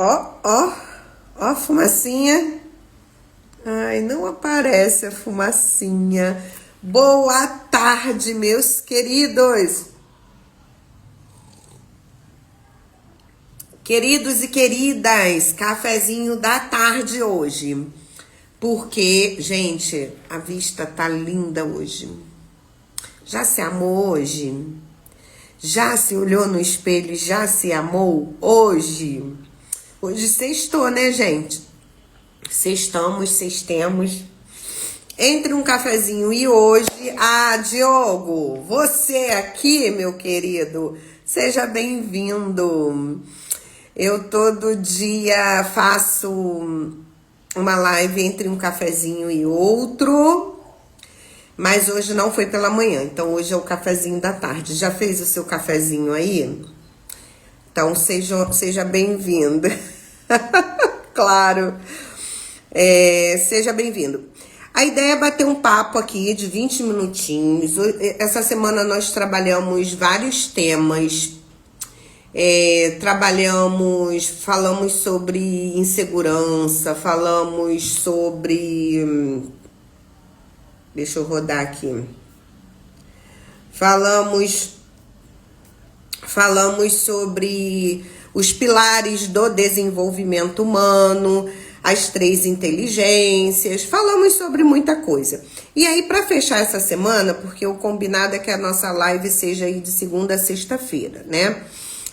Ó, a fumacinha. Ai, não aparece a fumacinha. Boa tarde, meus queridos. Queridos e queridas, cafezinho da tarde hoje. Porque, gente, a vista tá linda hoje. Já se amou hoje? Já se olhou no espelho e já se amou hoje? Hoje sextou, né, gente? Sextemos. Entre um cafezinho e hoje... Diogo, você aqui, meu querido, seja bem-vindo. Eu todo dia faço uma live entre um cafezinho e outro, mas hoje não foi pela manhã, então hoje é o cafezinho da tarde. Já fez o seu cafezinho aí? Então seja bem-vindo. Claro. Seja bem-vindo. A ideia é bater um papo aqui de 20 minutinhos. Essa semana nós trabalhamos vários temas. Falamos sobre insegurança, falamos sobre... Deixa eu rodar aqui. Falamos sobre os pilares do desenvolvimento humano, as 3 inteligências, falamos sobre muita coisa. E aí, para fechar essa semana, porque o combinado é que a nossa live seja aí de segunda a sexta-feira, né?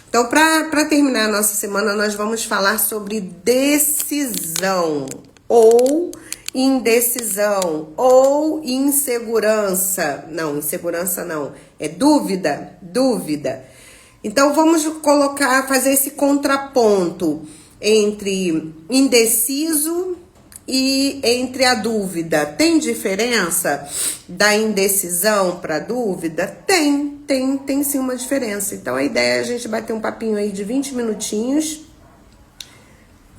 Então, para terminar a nossa semana, nós vamos falar sobre decisão, ou indecisão, ou insegurança. Não, insegurança não, é dúvida. Então, vamos fazer esse contraponto entre indeciso e entre a dúvida. Tem diferença da indecisão para a dúvida? Tem sim uma diferença. Então a ideia é a gente bater um papinho aí de 20 minutinhos.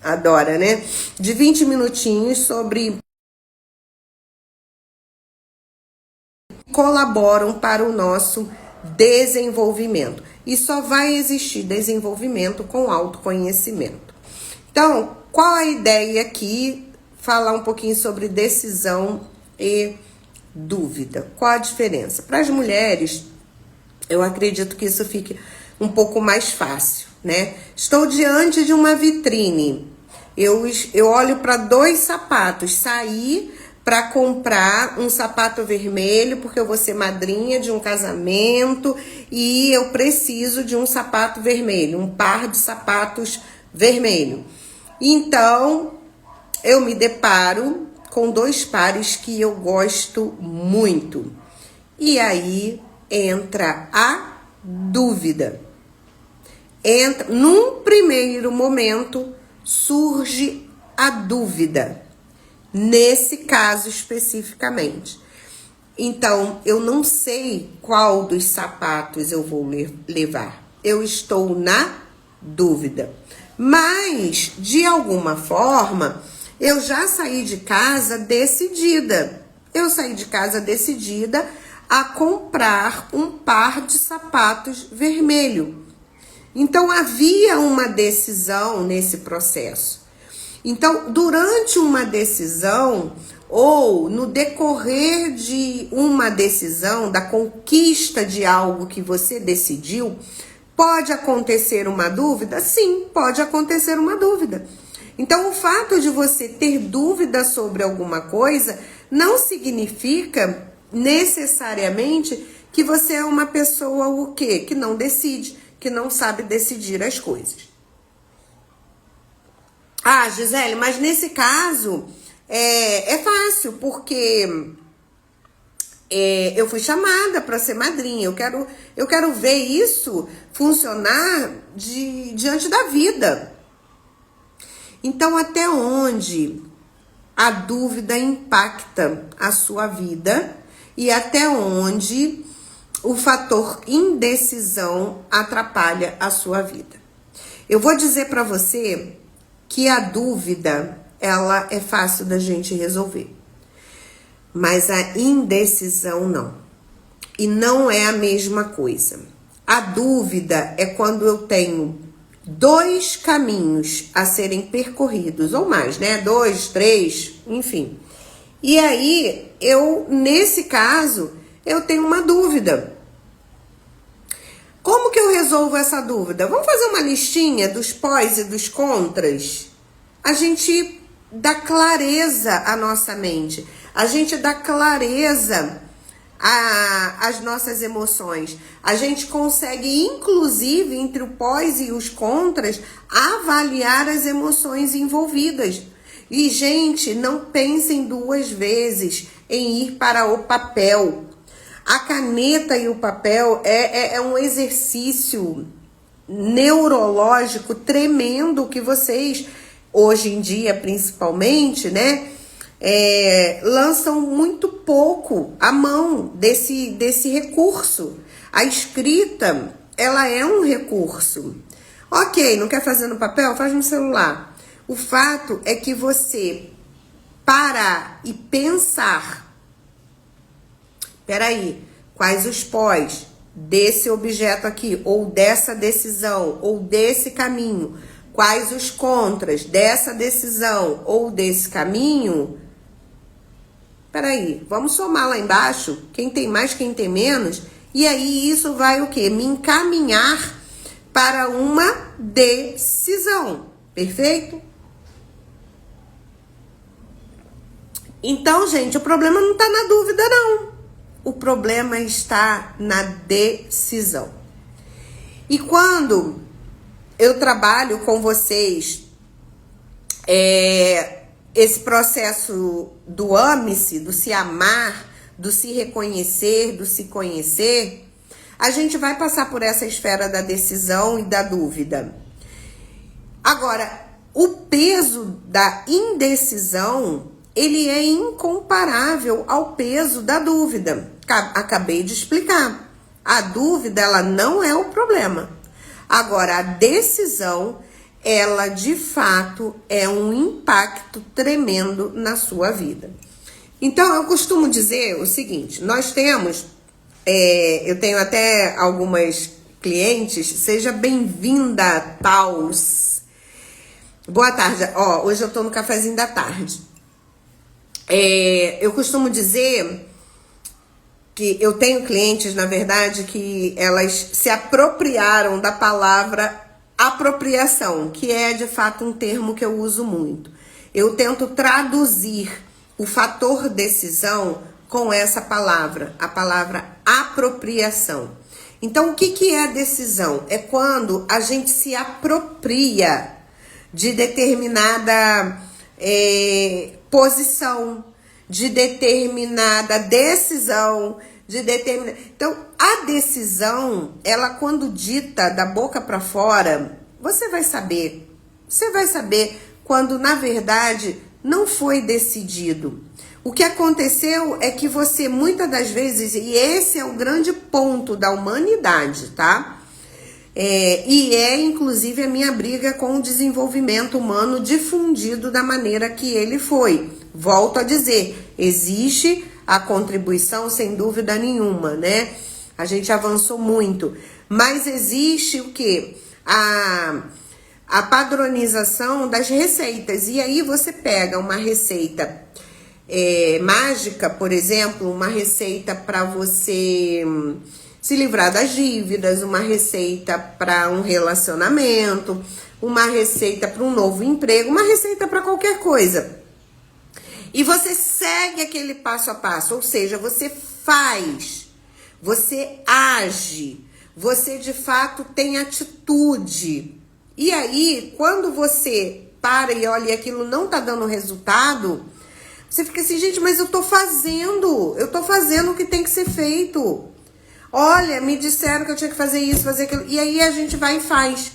Adora, né? De 20 minutinhos sobre colaboram para o nosso desenvolvimento. E só vai existir desenvolvimento com autoconhecimento. Então, qual a ideia aqui? Falar um pouquinho sobre decisão e dúvida. Qual a diferença? Para as mulheres, eu acredito que isso fique um pouco mais fácil, né? Estou diante de uma vitrine. Eu olho para 2 sapatos. Saí para comprar um sapato vermelho, porque eu vou ser madrinha de um casamento e eu preciso de um sapato vermelho, um par de sapatos vermelho. Então, eu me deparo com 2 pares que eu gosto muito. E aí entra a dúvida. Num primeiro momento, surge a dúvida. Nesse caso especificamente. Então, eu não sei qual dos sapatos eu vou levar. Eu estou na dúvida. Mas, de alguma forma, eu já saí de casa decidida. Eu saí de casa decidida a comprar um par de sapatos vermelho. Então, havia uma decisão nesse processo. Então, durante uma decisão, ou no decorrer de uma decisão, da conquista de algo que você decidiu, pode acontecer uma dúvida? Sim, pode acontecer uma dúvida. Então, o fato de você ter dúvida sobre alguma coisa não significa necessariamente que você é uma pessoa o quê? Que não decide, que não sabe decidir as coisas. Gisele, mas nesse caso é fácil, porque eu fui chamada para ser madrinha. Eu quero ver isso funcionar diante da vida. Então, até onde a dúvida impacta a sua vida e até onde o fator indecisão atrapalha a sua vida. Eu vou dizer para você que a dúvida, ela é fácil da gente resolver. Mas a indecisão não. E não é a mesma coisa. A dúvida é quando eu tenho dois caminhos a serem percorridos, ou mais, né? 2, 3, enfim. E aí, nesse caso, eu tenho uma dúvida. Como que eu resolvo essa dúvida? Vamos fazer uma listinha dos pós e dos contras? A gente dá clareza à nossa mente. A gente dá clareza às nossas emoções. A gente consegue, inclusive, entre o pós e os contras, avaliar as emoções envolvidas. E, gente, não pensem duas vezes em ir para o papel. A caneta e o papel é um exercício neurológico tremendo que vocês, hoje em dia principalmente, né, lançam muito pouco a mão desse recurso. A escrita, ela é um recurso. Ok, não quer fazer no papel? Faz no celular. O fato é que você parar e pensar, peraí, quais os pós desse objeto aqui, ou dessa decisão, ou desse caminho, quais os contras dessa decisão ou desse caminho. Peraí, vamos somar lá embaixo, quem tem mais, quem tem menos, e aí isso vai o quê? Me encaminhar para uma decisão, perfeito? Então, gente, o problema não está na dúvida, não. O problema está na decisão. E quando eu trabalho com vocês esse processo do ame-se, do se amar, do se reconhecer, do se conhecer, a gente vai passar por essa esfera da decisão e da dúvida. Agora, o peso da indecisão, ele é incomparável ao peso da dúvida. Acabei de explicar. A dúvida, ela não é o problema. Agora, a decisão, ela de fato é um impacto tremendo na sua vida. Então, eu costumo dizer o seguinte, nós temos, eu tenho até algumas clientes, seja bem-vinda, Taus. Boa tarde, hoje eu tô no cafezinho da tarde. Eu costumo dizer que eu tenho clientes, na verdade, que elas se apropriaram da palavra apropriação, que é de fato um termo que eu uso muito. Eu tento traduzir o fator decisão com essa palavra, a palavra apropriação. Então, o que é a decisão? É quando a gente se apropria de determinada posição, de determinada decisão, Então, a decisão, ela quando dita da boca para fora, você vai saber quando na verdade não foi decidido. O que aconteceu é que você muitas das vezes, e esse é o grande ponto da humanidade, tá? Inclusive a minha briga com o desenvolvimento humano difundido da maneira que ele foi. Volto a dizer, existe a contribuição sem dúvida nenhuma, né? A gente avançou muito, mas existe o quê? A padronização das receitas. E aí você pega uma receita mágica, por exemplo, uma receita para você se livrar das dívidas, uma receita para um relacionamento, uma receita para um novo emprego, uma receita para qualquer coisa. E você segue aquele passo a passo, ou seja, você faz, você age, você de fato tem atitude. E aí, quando você para e olha e aquilo não tá dando resultado, você fica assim, gente, mas eu tô fazendo o que tem que ser feito. Olha, me disseram que eu tinha que fazer isso, fazer aquilo. E aí a gente vai e faz.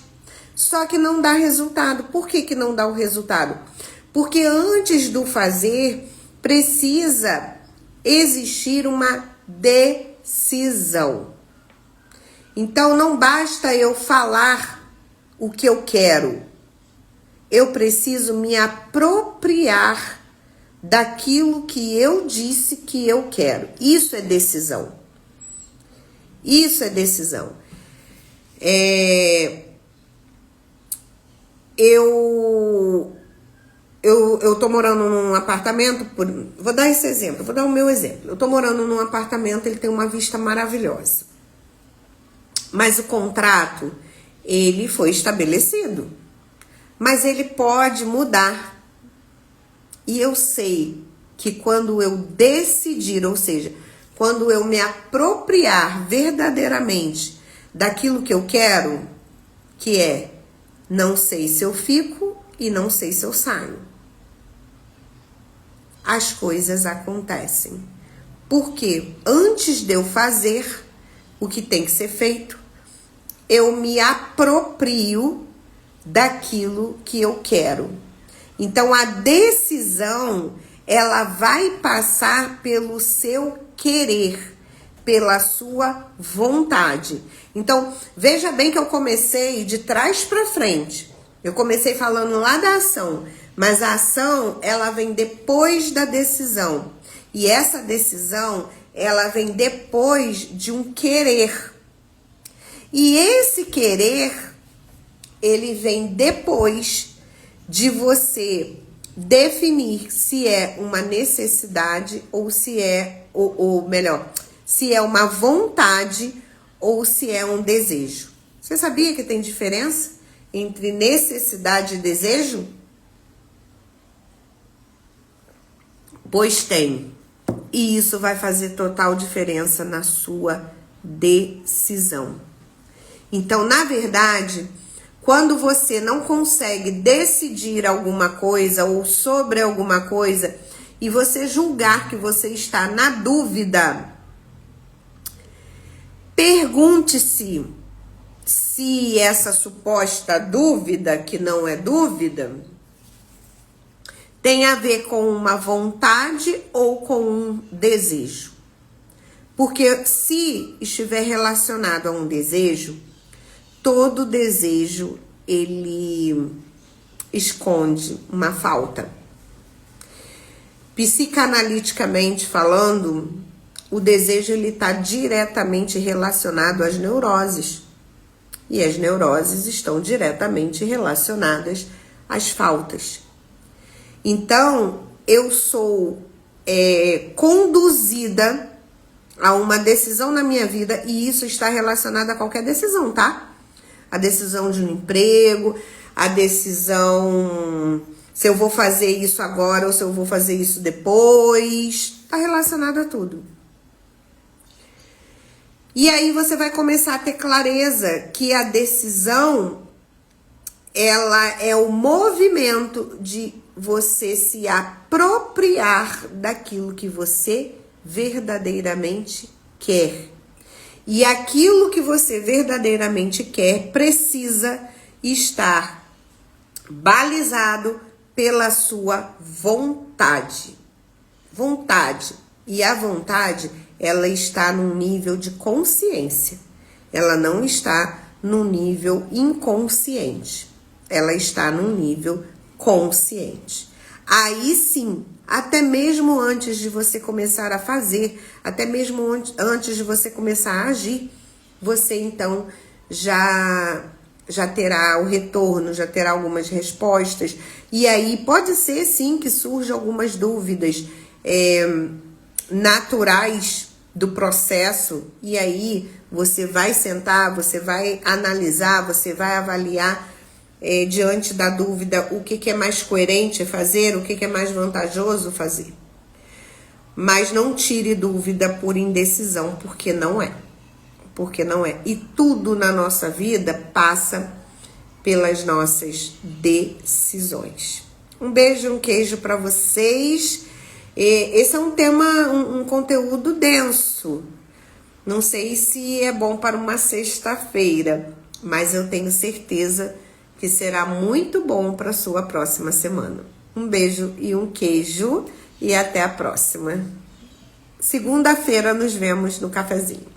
Só que não dá resultado. Por que não dá o resultado? Porque antes do fazer, precisa existir uma decisão. Então, não basta eu falar o que eu quero. Eu preciso me apropriar daquilo que eu disse que eu quero. Isso é decisão. Isso é decisão. eu tô morando num apartamento, vou dar esse exemplo, vou dar o meu exemplo. Eu tô morando num apartamento, ele tem uma vista maravilhosa. Mas o contrato, ele foi estabelecido. Mas ele pode mudar. E eu sei que quando eu decidir, ou seja, quando eu me apropriar verdadeiramente daquilo que eu quero, que é não sei se eu fico e não sei se eu saio, as coisas acontecem. Porque antes de eu fazer o que tem que ser feito, eu me aproprio daquilo que eu quero. Então a decisão, ela vai passar pelo seu querer, pela sua vontade. Então, veja bem que eu comecei de trás para frente. Eu comecei falando lá da ação, mas a ação, ela vem depois da decisão. E essa decisão, ela vem depois de um querer. E esse querer, ele vem depois de você definir se é uma necessidade ou se é, ou melhor, se é uma vontade ou se é um desejo. Você sabia que tem diferença entre necessidade e desejo? Pois tem. E isso vai fazer total diferença na sua decisão. Então, na verdade, quando você não consegue decidir alguma coisa ou sobre alguma coisa e você julgar que você está na dúvida, pergunte-se se essa suposta dúvida, que não é dúvida, tem a ver com uma vontade ou com um desejo. Porque se estiver relacionado a um desejo, todo desejo, ele esconde uma falta. Psicanaliticamente falando, o desejo ele está diretamente relacionado às neuroses. E as neuroses estão diretamente relacionadas às faltas. Então, eu sou conduzida a uma decisão na minha vida e isso está relacionado a qualquer decisão, tá? A decisão de um emprego, a decisão se eu vou fazer isso agora ou se eu vou fazer isso depois. Está relacionado a tudo. E aí você vai começar a ter clareza que a decisão, ela é o movimento de você se apropriar daquilo que você verdadeiramente quer. E aquilo que você verdadeiramente quer precisa estar balizado pela sua vontade. Vontade. E a vontade, ela está num nível de consciência. Ela não está num nível inconsciente. Ela está num nível consciente. Aí sim, até mesmo antes de você começar a fazer, até mesmo antes de você começar a agir, você então já terá o retorno, já terá algumas respostas. E aí pode ser sim que surjam algumas dúvidas naturais do processo. E aí você vai sentar, você vai analisar, você vai avaliar diante da dúvida o que é mais coerente fazer, o que é mais vantajoso fazer. Mas não tire dúvida por indecisão, porque não é. Porque não é. E tudo na nossa vida passa pelas nossas decisões. Um beijo, um queijo para vocês. Esse é um tema, um conteúdo denso. Não sei se é bom para uma sexta-feira, mas eu tenho certeza que será muito bom para a sua próxima semana. Um beijo e um queijo e até a próxima. Segunda-feira nos vemos no cafezinho.